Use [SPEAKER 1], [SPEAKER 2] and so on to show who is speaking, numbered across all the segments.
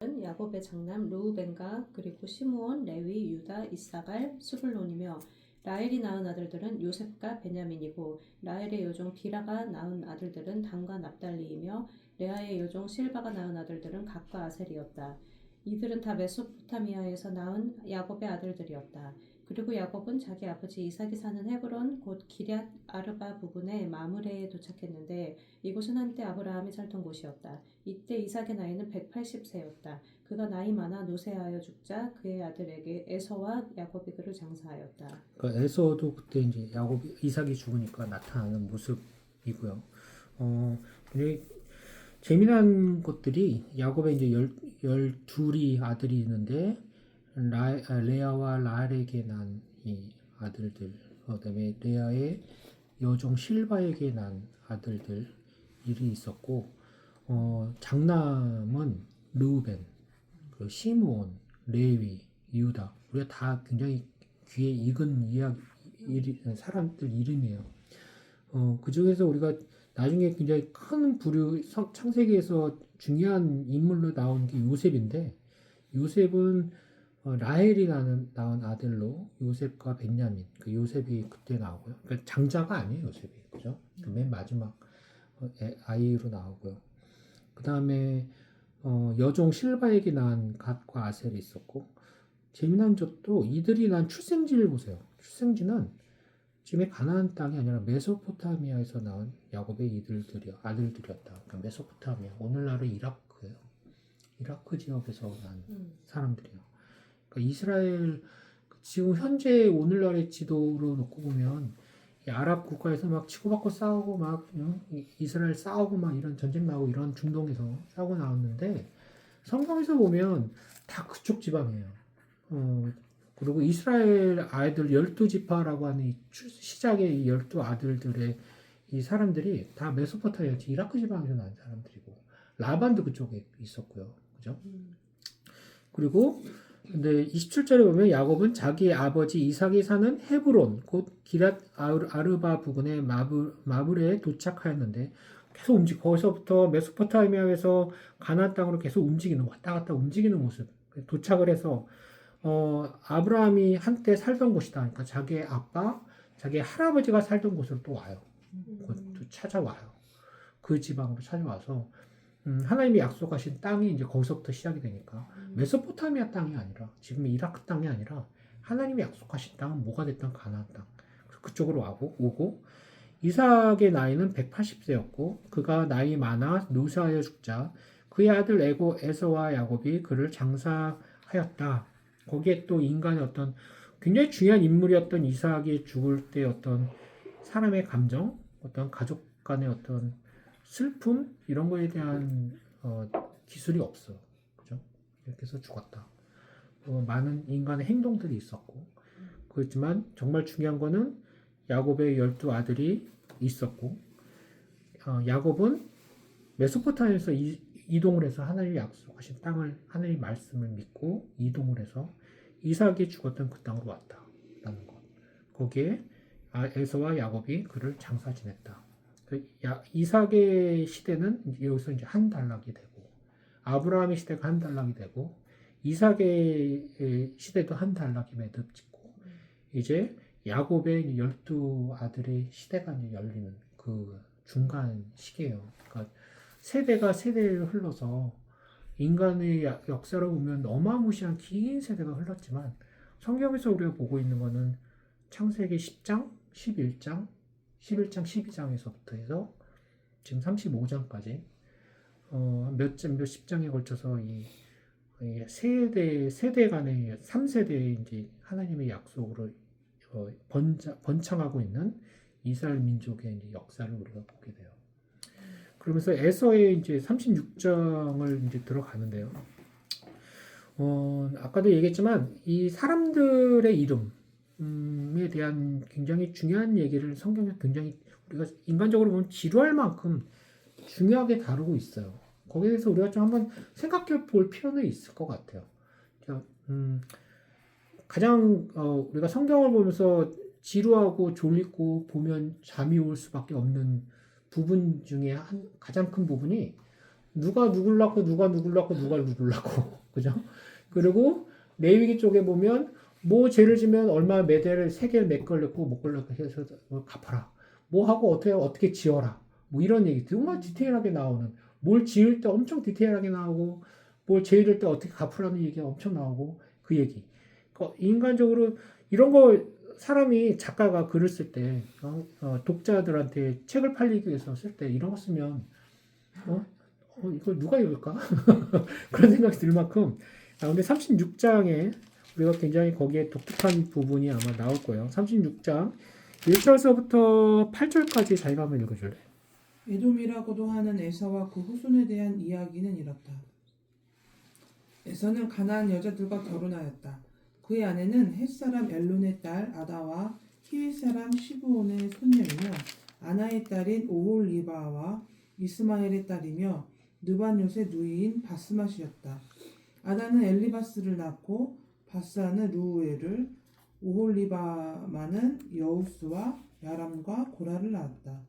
[SPEAKER 1] 야곱의 장남 르우벤과 그리고 시므온, 레위, 유다, 이사갈, 스불론이며 라헬이 낳은 아들들은 요셉과 베냐민이고 라헬의 여종 비라가 낳은 아들들은 단과 납달리이며 레아의 여종 실바가 낳은 아들들은 갓과 아셀이었다. 이들은 다 메소포타미아에서 낳은 야곱의 아들들이었다. 그리고 야곱은 자기 아버지 이삭이 사는 헤브론 곧 기럇 아르바 부근의 마므레에 도착했는데 이곳은 한때 아브라함이 살던 곳이었다. 이때 이삭의 나이는 180세였다. 그가 나이 많아 노쇠하여 죽자 그의 아들에게 에서와 야곱이 그를 장사하였다.
[SPEAKER 2] 그러니까 에서도 그때 이제 이삭이 죽으니까 나타나는 모습이고요. 근데 재미난 것들이 야곱의 이제 열둘이 아들이 있는데 레아와 라헬에게 난 이 아들들, 그다음에 레아의 여종 실바에게 난 아들들 일이 있었고, 장남은 르우벤, 그 시므온, 레위, 유다, 우리가 다 굉장히 귀에 익은 사람들 이름이에요. 그 중에서 우리가 나중에 굉장히 큰 부류 창세기에서 중요한 인물로 나온 게 요셉인데, 요셉은 라헬이 낳은 아들로 요셉과 벤야민, 그 요셉이 그때 나오고요. 그러니까 장자가 아니에요, 요셉이, 그죠? 그맨 마지막 아이로 나오고요. 그 다음에 여종 실바에게 낳은 갓과 아셀이 있었고, 재미난 점도 이들이 난 출생지를 보세요. 출생지는 지금의 가나안 땅이 아니라 메소포타미아에서 나온 야곱의 아들들이었다. 그러니까 메소포타미아, 오늘날의 이라크예요. 이라크 지역에서 난 사람들이에요. 그러니까 이스라엘 지금 현재 오늘날의 지도로 놓고 보면 이 아랍 국가에서 막 치고받고 싸우고 막 이스라엘 싸우고 막 이런 전쟁 나고 이런 중동에서 싸우고 나왔는데 성경에서 보면 다 그쪽 지방이에요. 그리고 이스라엘 아이들 12지파라고 하는 시작의 이 12아들들의 이 사람들이 다 메소포타미아, 이라크 지방에서 난 사람들이고, 라반도 그쪽에 있었고요. 그죠? 그리고, 근데 27절에 보면 야곱은 자기 아버지 이삭이 사는 헤브론, 곧 기럇 아르바 부근의 마브레에 도착하였는데, 계속 거기서부터 메소포타미아에서 가나안 땅으로 계속 왔다 갔다 움직이는 모습. 도착을 해서, 아브라함이 한때 살던 곳이다. 그러니까 자기 아빠, 자기 할아버지가 살던 곳으로 또 와요. 또 찾아와요. 그 지방으로 찾아와서 하나님이 약속하신 땅이 이제 거기서부터 시작이 되니까 메소포타미아 땅이 아니라 지금 이라크 땅이 아니라 하나님이 약속하신 땅은 뭐가 됐던 가나안 땅. 그쪽으로 오고 이삭의 나이는 180세였고 그가 나이 많아 노쇠하여 죽자 그의 아들 에서와 야곱이 그를 장사하였다. 거기에 또 인간의 어떤 굉장히 중요한 인물이었던 이삭이 죽을 때 어떤 사람의 감정, 어떤 가족 간의 어떤 슬픔 이런 거에 대한 기술이 없어, 그죠? 이렇게 해서 죽었다. 많은 인간의 행동들이 있었고, 그렇지만 정말 중요한 거는 야곱의 12아들이 있었고, 야곱은 메소포타미아에서 이동을 해서 하나님이 약속하신 땅을 하나님의 말씀을 믿고 이동을 해서 이삭이 죽었던 그 땅으로 왔다라는 것. 거기에 에서와 야곱이 그를 장사 지냈다. 이삭의 시대는 여기서 이제 한 단락이 되고 아브라함의 시대가 한 단락이 되고 이삭의 시대도 한 단락이 매듭 짓고 이제 야곱의 12아들의 시대가 이제 열리는 그 중간 시기예요. 그러니까 세대가 세대를 흘러서 인간의 역사를 보면 어마무시한 긴 세대가 흘렀지만 성경에서 우리가 보고 있는 것은 창세기 10장, 11장, 11장, 12장에서부터 해서 지금 35장까지 몇십 장에 걸쳐서 이 세대 간의 3세대의 이제 하나님의 약속으로 번창하고 있는 이스라엘 민족의 이제 역사를 우리가 보게 돼요. 그러면서 에서의 이제 36장을 이제 들어가는데요. 아까도 얘기했지만 이 사람들의 이름에 대한 굉장히 중요한 얘기를 성경에 굉장히 우리가 인간적으로 보면 지루할 만큼 중요하게 다루고 있어요. 거기에 대해서 우리가 좀 한번 생각해 볼 필요는 있을 것 같아요. 가장 우리가 성경을 보면서 지루하고 졸리고 보면 잠이 올 수밖에 없는 부분 중에 가장 큰 부분이 누가 누굴 낳고 누가 누굴 낳고 누가 누굴 낳고 그죠? 그리고 레위기 쪽에 보면 뭐 죄를 지면 얼마 매대를 세 개를 몇 걸렸고 못 걸렸고 해서 갚아라. 뭐 하고 어떻게 지어라. 뭐 이런 얘기 정말 디테일하게 나오는 뭘 지을 때 엄청 디테일하게 나오고 뭘 죄를 때 어떻게 갚으라는 얘기가 엄청 나오고 그 얘기. 인간적으로 이런 거 사람이 작가가 글을 쓸 때 독자들한테 책을 팔리기 위해서 쓸 때 이런 거 쓰면 이걸 누가 읽을까? 그런 생각이 들 만큼 근데 36장에 우리가 굉장히 거기에 독특한 부분이 아마 나올 거예요. 36장 1절서부터 8절까지 자기가 한번 읽어줄래?
[SPEAKER 3] 에돔이라고도 하는 에서와 그 후손에 대한 이야기는 이렇다. 에서는 가나안 여자들과 결혼하였다. 그의 아내는 햇사람 엘론의 딸 아다와 히윗사람 시브온의 손녀이며 아나의 딸인 오홀리바와 이스마엘의 딸이며 느바뇨의 누이인 바스맛이었다. 아다는 엘리바스를 낳고 바스는 루우엘을 오홀리바마는 여우스와 야람과 고라를 낳았다.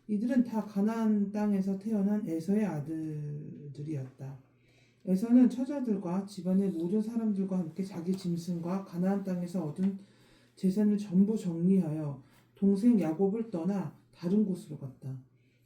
[SPEAKER 3] 이들은 다 가나안 땅에서 태어난 에서의 아들들이었다. 에서는 처자들과 집안의 모든 사람들과 함께 자기 짐승과 가나안 땅에서 얻은 재산을 전부 정리하여 동생 야곱을 떠나 다른 곳으로 갔다.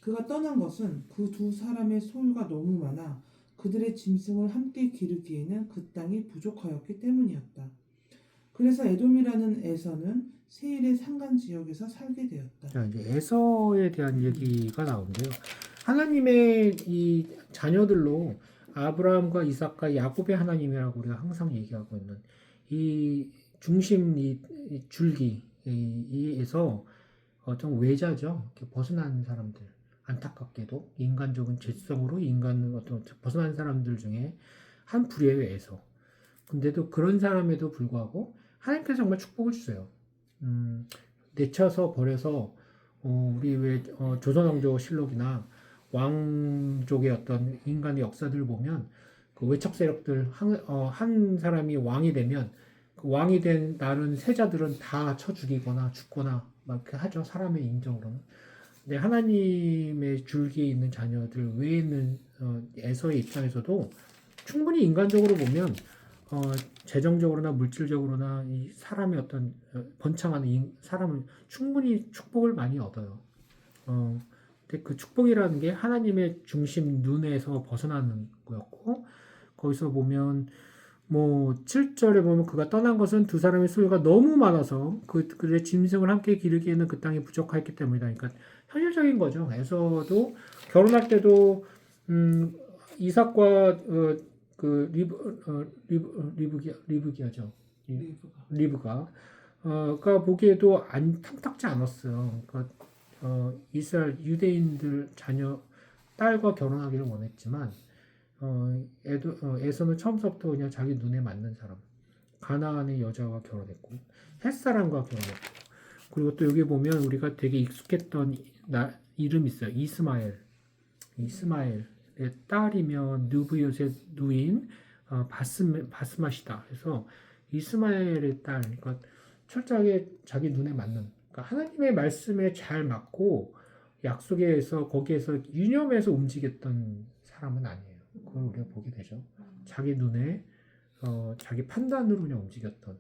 [SPEAKER 3] 그가 떠난 것은 그 두 사람의 소유가 너무 많아 그들의 짐승을 함께 기르기에는 그 땅이 부족하였기 때문이었다. 그래서 에돔이라는 에서는 세일의 산간 지역에서 살게 되었다.
[SPEAKER 2] 자, 이제 에서에 대한 얘기가 나오는데요. 하나님의 이 자녀들로 아브라함과 이삭과 야곱의 하나님이라고 우리가 항상 얘기하고 있는 이 중심 이 줄기에서 좀 외자죠. 이렇게 벗어난 사람들, 안타깝게도 인간적인 죄성으로 인간은 벗어난 사람들 중에 한 부류예요, 에서. 근데도 그런 사람에도 불구하고 하나님께서 정말 축복을 주세요. 내쳐서 버려서 우리 왜 조선왕조 실록이나 왕족의 어떤 인간의 역사들 보면 그 외척 세력들 한 사람이 왕이 되면 그 왕이 된 다른 세자들은 다 쳐 죽이거나 죽거나 막 이렇게 하죠. 사람의 인정으로는. 근데 하나님의 줄기에 있는 자녀들 외에 있는 에서의 입장에서도 충분히 인간적으로 보면 재정적으로나 물질적으로나 이 사람의 어떤 번창하는 사람은 충분히 축복을 많이 얻어요. 근데 그 축복이라는 게 하나님의 중심 눈에서 벗어나는 거였고 거기서 보면 뭐 7절에 보면 그가 떠난 것은 두 사람의 소유가 너무 많아서 그들의 짐승을 함께 기르기에는 그 땅이 부족하였기 때문이다. 그러니까 현실적인 거죠. 에서도 결혼할 때도 이삭과 그 리브기아죠. 리브가 가 보기에도 탐탁지 않았어요. 그러니까 이스라엘 유대인들 자녀 딸과 결혼하기를 원했지만 에서는 처음부터 그냥 자기 눈에 맞는 사람 가나안의 여자와 결혼했고 햇사람과 결혼했고 그리고 또 여기 보면 우리가 되게 익숙했던 이름 있어요. 이스마엘의 딸이며 느부요의 누인 바스맛이다. 그래서 이스마엘의 딸, 그러니까 철저하게 자기 눈에 맞는, 그러니까 하나님의 말씀에 잘 맞고 약속에서 거기에서 유념해서 움직였던 사람은 아니에요. 그걸 우리가 보게 되죠. 자기 눈에 자기 판단으로 그냥 움직였던.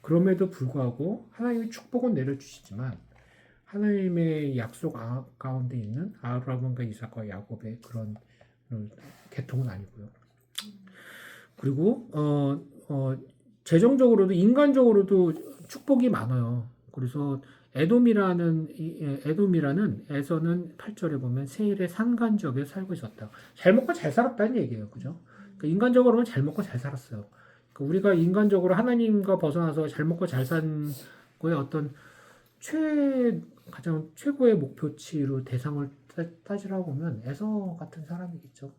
[SPEAKER 2] 그럼에도 불구하고 하나님이 축복은 내려주시지만 하나님의 약속 가운데 있는 아브라함과 이삭과 야곱의 그런 계통은 아니고요. 그리고 재정적으로도 인간적으로도 축복이 많아요. 그래서 에돔이라는 에서는 8절에 보면 세일의 산간 지역에 살고 있었다. 잘 먹고 잘 살았다는 얘기예요. 그죠? 그러니까 인간적으로는 잘 먹고 잘 살았어요. 그러니까 우리가 인간적으로 하나님과 벗어나서 잘 먹고 잘 산 거에 어떤 가장 최고의 목표치로 대상을 따지라고 하면 에서 같은 사람이겠죠.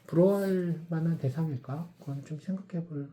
[SPEAKER 2] 부러워할 만한 대상일까? 그건 좀 생각해 볼,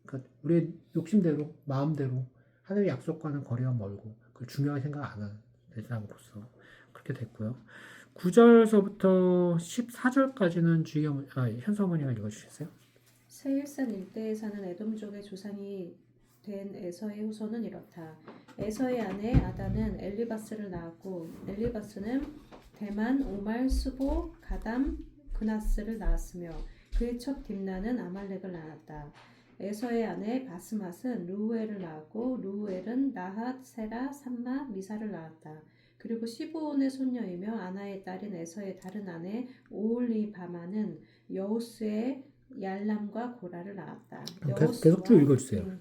[SPEAKER 2] 그러니까 우리의 욕심대로, 마음대로 하나님의 약속과는 거리가 멀고 그걸 중요하게 생각 안 하는 대상으로서 그렇게 됐고요. 9절서부터 14절까지는 현수 어머니가 읽어주셨어요.
[SPEAKER 1] 세일산 일대에 사는 에돔족의 조상이 된 에서의 후손은 이렇다. 에서의 아내 아다는 엘리바스를 낳았고 엘리바스는 대만, 오말, 수보, 가담, 그나스를 낳았으며 그의 첫 딥나는 아말렉을 낳았다. 에서의 아내 바스맛은 루우엘을 낳았고 루우엘은 나핫, 세라, 삼마, 미사를 낳았다. 그리고 시브온의 손녀이며 아나의 딸인 에서의 다른 아내 오홀리바마는 여우스의 얄람과 고라를 낳았다.
[SPEAKER 2] 계속 쭉 읽어주세요.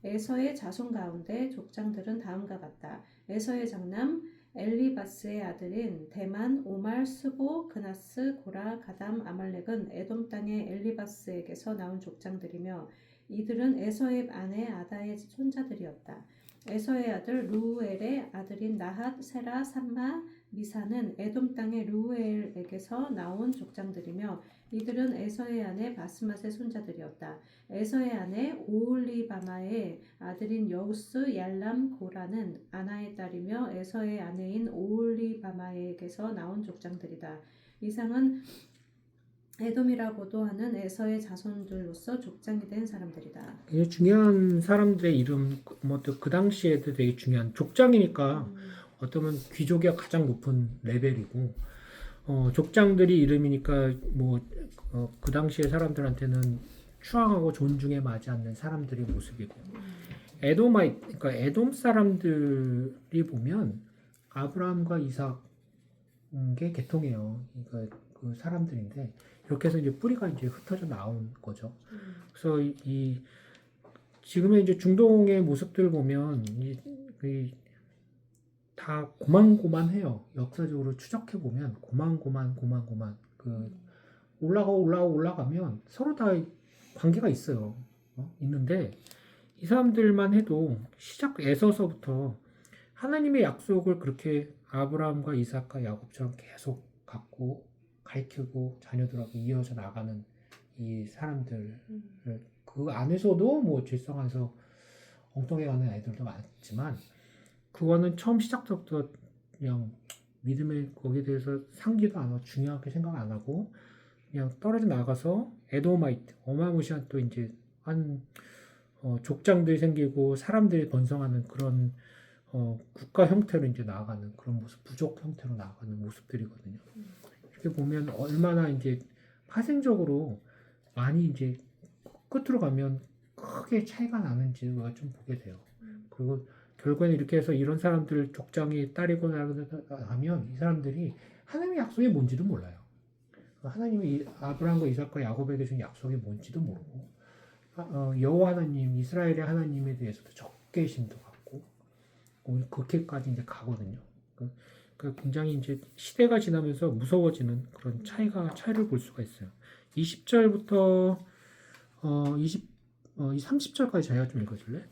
[SPEAKER 1] 에서의 자손 가운데 족장들은 다음과 같다. 에서의 장남 엘리바스의 아들인 대만, 오말, 스보, 그나스, 고라, 가담, 아말렉은 에돔 땅의 엘리바스에게서 나온 족장들이며 이들은 에서의 아내 아다의 손자들이었다. 에서의 아들 루우엘의 아들인 나핫, 세라, 삼마, 미사는 에돔 땅의 루우엘에게서 나온 족장들이며 이들은 에서의 아내 바스맛의 손자들이었다. 에서의 아내 오홀리바마의 아들인 여우스, 얄람, 고라는 아나의 딸이며 에서의 아내인 오홀리바마에게서 나온 족장들이다. 이상은 에돔이라고도 하는 에서의 자손들로서 족장이 된 사람들이다.
[SPEAKER 2] 이게 중요한 사람들의 이름, 뭐 또 그 당시에도 되게 중요한 족장이니까 어쩌면 귀족의 가장 높은 레벨이고, 족장들이 이름이니까 뭐 그 당시의 사람들한테는 추앙하고 존중에 맞지 않는 사람들의 모습이고, 그러니까 에돔 사람들이 보면 아브라함과 이삭의 계통이에요. 그러니까 그 사람들인데 이렇게 해서 이제 뿌리가 이제 흩어져 나온 거죠. 그래서 이 지금의 이제 중동의 모습들 보면 다 고만고만해요. 역사적으로 추적해 보면 고만고만 그 올라가면 서로 다 관계가 있어요. 있는데 이 사람들만 해도 시작에서부터 하나님의 약속을 그렇게 아브라함과 이삭과 야곱처럼 계속 갖고 가르치고 자녀들하고 이어져 나가는 이 사람들, 그 안에서도 뭐 질성해서 엉뚱해가는 애들도 많지만 그거는 처음 시작부터 그냥 믿음의 거기에 대해서 상기도 안 하고 중요하게 생각 안 하고 그냥 떨어져 나가서 에도마이트, 어마무시한 또 이제 한 족장들이 생기고 사람들이 번성하는 그런 국가 형태로 이제 나아가는 그런 모습, 부족 형태로 나아가는 모습들이거든요. 이렇게 보면 얼마나 이제 파생적으로 많이 이제 끝으로 가면 크게 차이가 나는지 우리가 좀 보게 돼요. 그리고 결국에는 이렇게 해서 이런 사람들 족장이 따르고 나면 이 사람들이 하나님의 약속이 뭔지도 몰라요. 하나님이 아브라함과 이삭과 야곱에게 준 약속이 뭔지도 모르고 여호와 하나님, 이스라엘의 하나님에 대해서도 적개심도 갖고 그렇게까지 이제 가거든요. 그 굉장히 이제 시대가 지나면서 무서워지는 그런 차이를 볼 수가 있어요. 20절부터 30절까지 자기가 좀 읽어줄래?